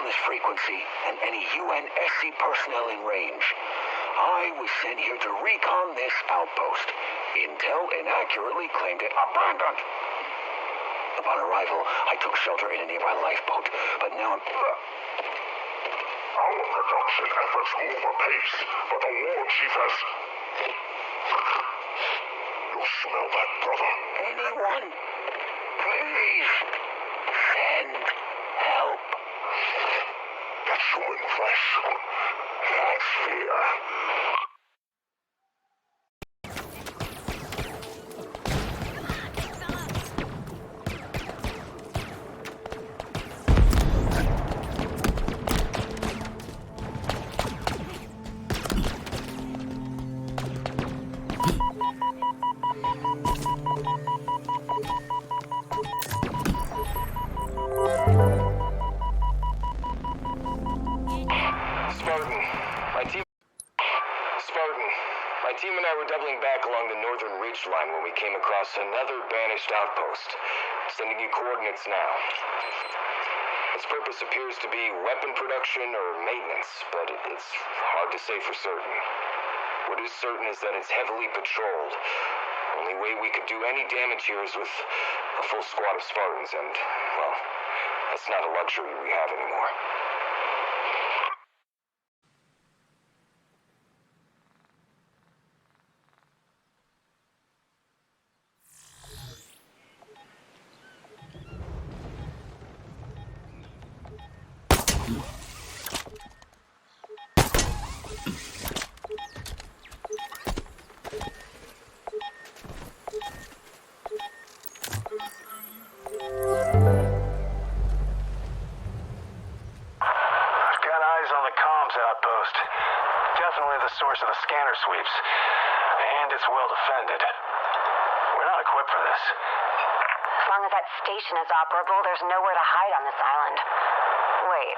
this frequency and any UNSC personnel in range. I was sent here to recon this outpost. Intel inaccurately claimed it abandoned. Upon arrival, I took shelter in a nearby lifeboat, but now I'm... Our production efforts move apace, but the war chief has... You smell that, brother? Anyone, please, send help. That's human flesh. That's fear. My team and I were doubling back along the northern ridge line when we came across another banished outpost. Sending you coordinates now. Its purpose appears to be weapon production or maintenance, but it's hard to say for certain. What is certain is that it's heavily patrolled. Only way we could do any damage here is with a full squad of Spartans, and, well, that's not a luxury we have anymore. Outpost. Definitely the source of the scanner sweeps. And it's well defended. We're not equipped for this. As long as that station is operable, there's nowhere to hide on this island. Wait,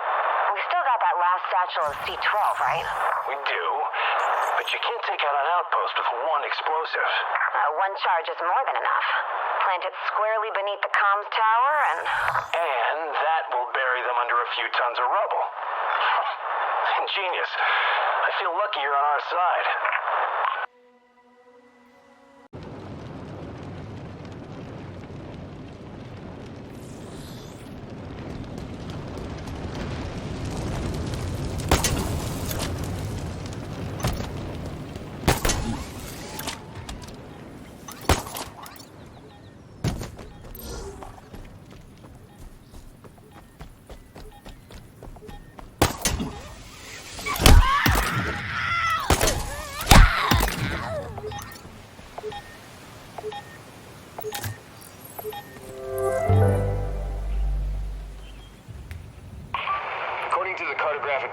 we still got that last satchel of C-12, right? We do. But you can't take out an outpost with one explosive. One charge is more than enough. Plant it squarely beneath the comms tower and... And that will bury them under a few tons of rubble. Ingenious. I feel lucky you're on our side.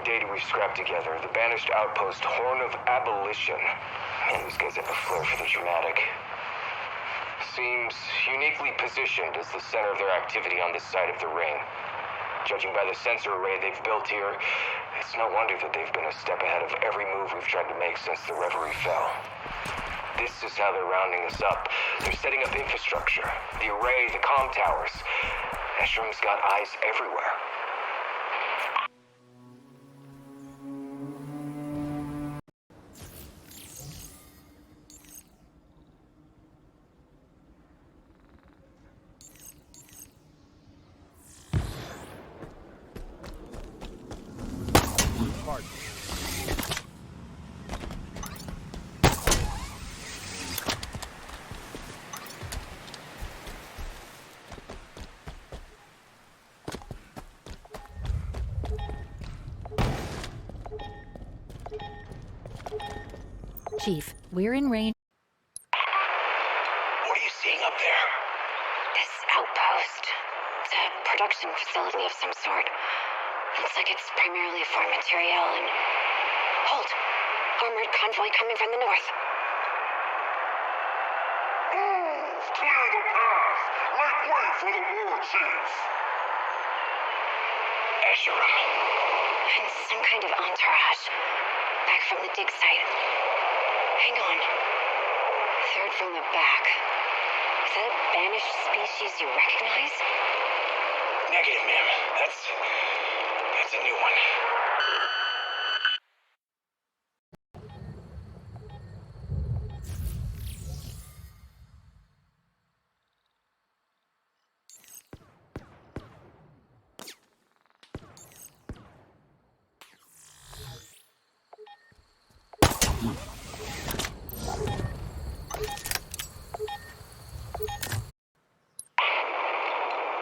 Data we've scrapped together, the banished outpost Horn of Abolition. Man, these guys have a flair for the dramatic. Seems uniquely positioned as the center of their activity on this side of the ring. Judging by the sensor array they've built here, it's no wonder that they've been a step ahead of every move we've tried to make since the Reverie fell. This is how they're rounding us up. They're setting up infrastructure, the array, the comm towers. Escherum's got eyes everywhere. Chief, we're in range. What are you seeing up there? This outpost. It's a production facility of some sort. Looks like it's primarily for materiel and... Hold! Armored convoy coming from the north. Move! Clear the path! Make way for the war chief! Escherum. And some kind of entourage. Back from the dig site. Hang on. Third from the back. Is that a banished species you recognize? Negative, ma'am. That's That's a new one.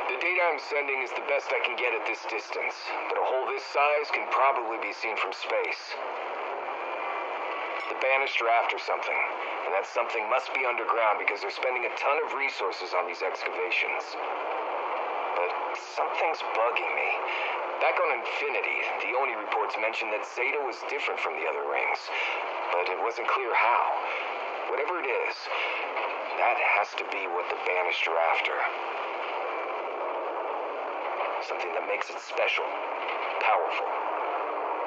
The data I'm sending is the best I can get at this distance, but a hole this size can probably be seen from space. The Banished are after something, and that something must be underground because they're spending a ton of resources on these excavations. But something's bugging me. Back on Infinity, the Oni reports mentioned that Zeta was different from the other rings, but it wasn't clear how. Whatever it is, that has to be what the Banished are after. Something that makes it special, powerful,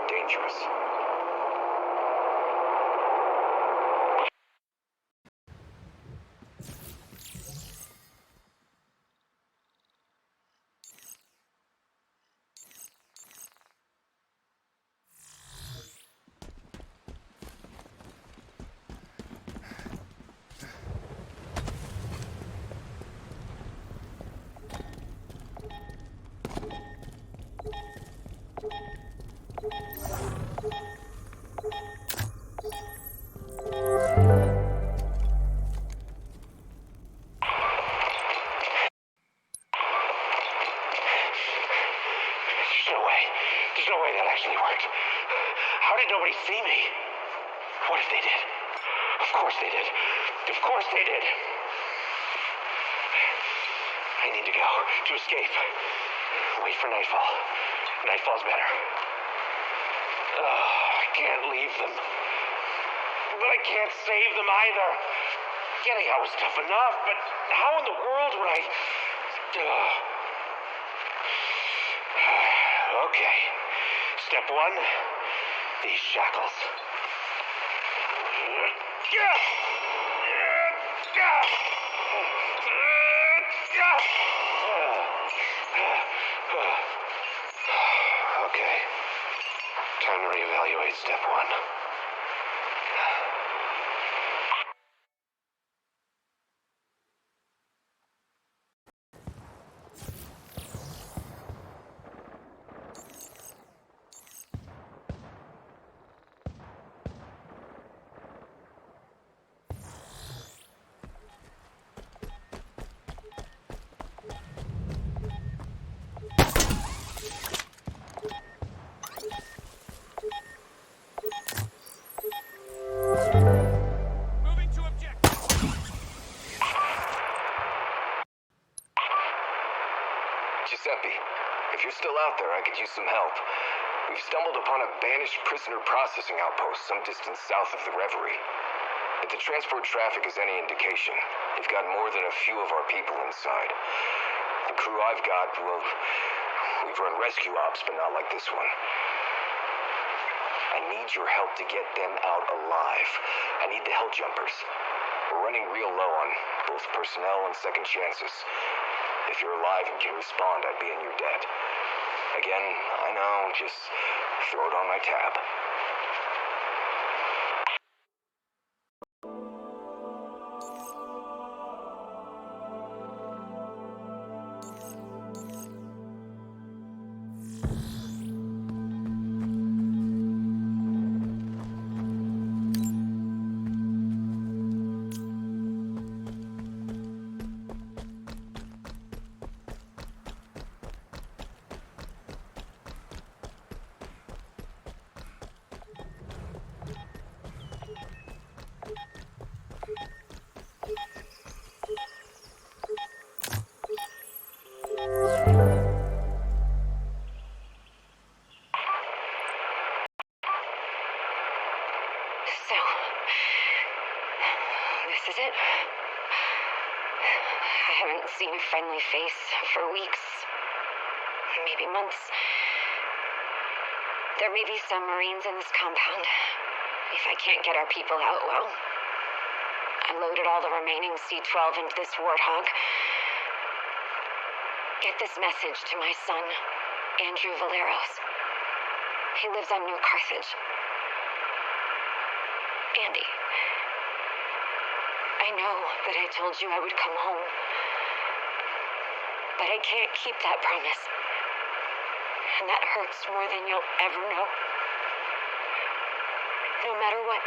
dangerous. There's no way that actually worked. How did nobody see me? What if they did? Of course they did. Of course they did. I need to go to escape. Wait for nightfall. Nightfall's better. I can't leave them. But I can't save them either. Getting out was tough enough, but how in the world would I... Okay. Step one, these shackles. Okay. Time to reevaluate step one. If you're still out there, I could use some help. We've stumbled upon a banished prisoner processing outpost some distance south of the Reverie. If the transport traffic is any indication, we've got more than a few of our people inside. The crew I've got, well, we've run rescue ops, but not like this one. I need your help to get them out alive. I need the hell jumpers. We're running real low on both personnel and second chances. If you're alive and can respond, I'd be in your debt. Again, I know, just throw it on my tab. Seen a friendly face for weeks, maybe months. There may be some Marines in this compound. If I can't get our people out, well, I loaded all the remaining C-12 into this Warthog. Get this message to my son, Andrew Valleros. He lives on New Carthage. Andy, I know that I told you I would come home, but I can't keep that promise. And that hurts more than you'll ever know. No matter what,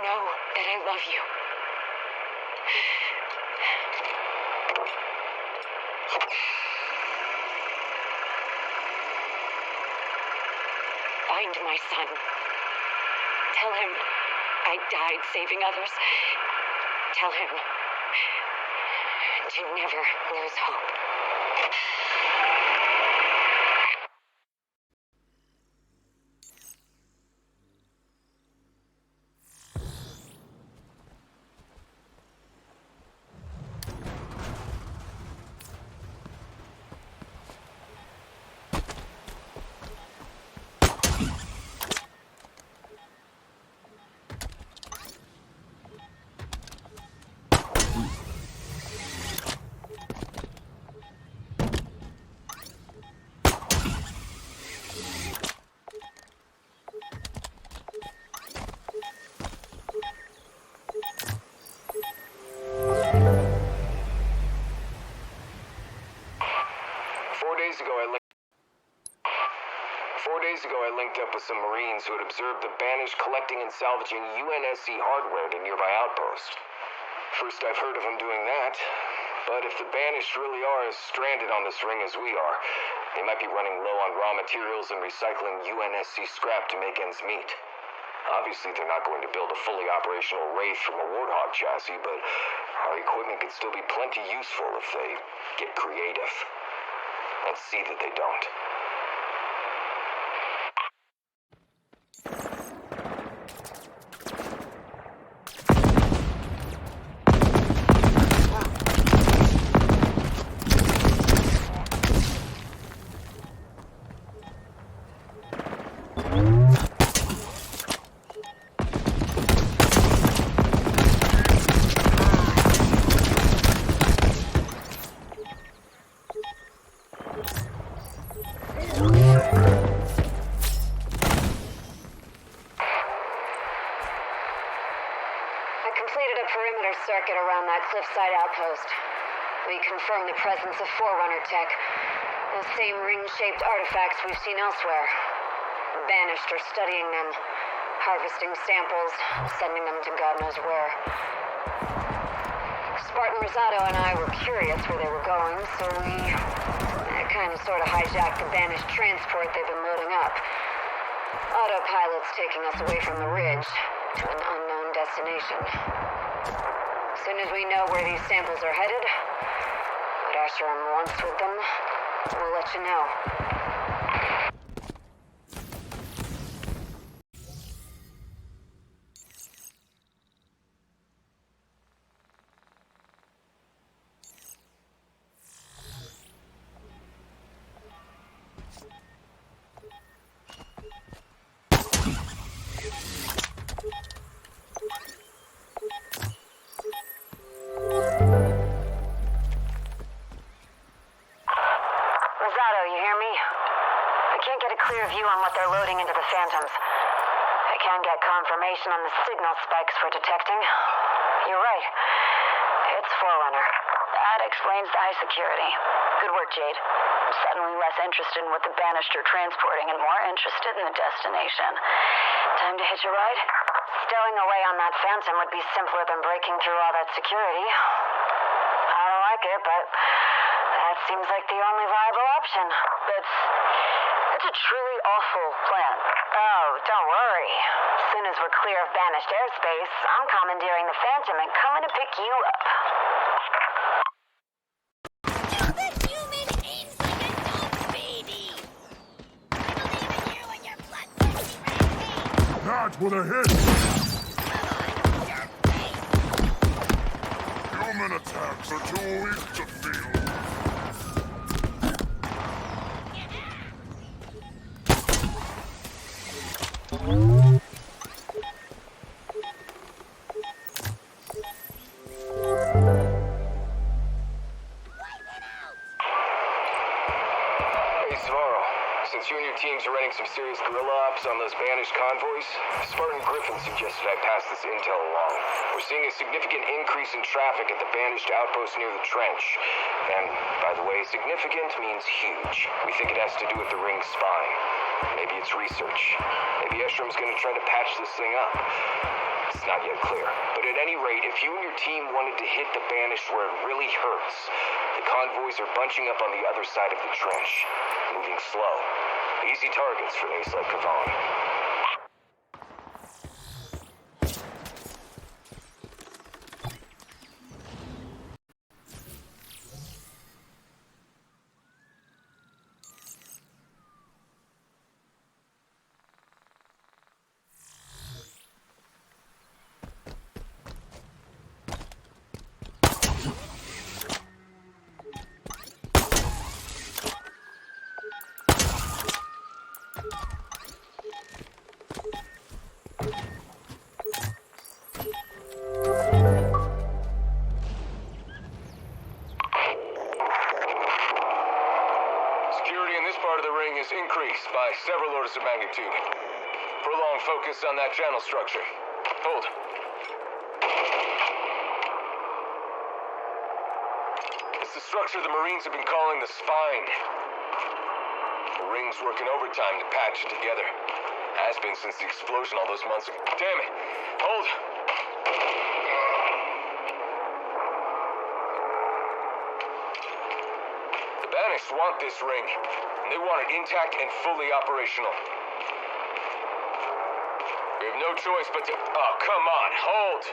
know that I love you. Find my son. Tell him I died saving others. Tell him to never lose hope. I linked up with some Marines who had observed the Banished collecting and salvaging UNSC hardware at a nearby outpost. First I've heard of them doing that, but if the Banished really are as stranded on this ring as we are, they might be running low on raw materials and recycling UNSC scrap to make ends meet. Obviously they're not going to build a fully operational Wraith from a Warthog chassis, but our equipment could still be plenty useful if they get creative. Let's see that they don't. Circuit around that cliffside outpost. We confirmed the presence of Forerunner tech. The same ring-shaped artifacts we've seen elsewhere. Banished are studying them, harvesting samples, sending them to God knows where. Spartan Rosado and I were curious where they were going, so we kind of sort of hijacked the Banished transport they've been loading up. Autopilot's taking us away from the ridge to an unknown destination. As soon as we know where these samples are headed, what Asheron wants with them, we'll let you know. On the signal spikes we're detecting. You're right. It's Forerunner. That explains the high security. Good work, Jade. I'm suddenly less interested in what the Banished are transporting and more interested in the destination. Time to hitch a ride? Stowing away on that Phantom would be simpler than breaking through all that security. I don't like it, but that seems like the only viable option. It's a truly awful plan. Oh, don't worry. As soon as we're clear of Banished airspace, I'm commandeering the Phantom and coming to pick you up. The human aims like a dog baby! I believe in you and your bloodthirsty rampage! Not with a hit! Come on, your face! Human attacks are too weak to feel. Since you and your teams are running some serious guerrilla ops on those banished convoys, Spartan Griffin suggested I pass this intel along. We're seeing a significant increase in traffic at the banished outpost near the trench. And, by the way, significant means huge. We think it has to do with the ring's spine. Maybe it's research. Maybe Estrom's gonna try to patch this thing up. It's not yet clear. But at any rate, if you and your team wanted to hit the banished where it really hurts, the convoys are bunching up on the other side of the trench, moving slow. Easy targets for an ace like Kavan. Increased by several orders of magnitude. Prolonged focus on that channel structure. Hold. It's the structure the Marines have been calling the spine. The ring's working overtime to patch it together. Has been since the explosion all those months ago. Damn it. Hold. The Banished want this ring. They want it intact and fully operational. We have no choice but to... Oh, come on, hold!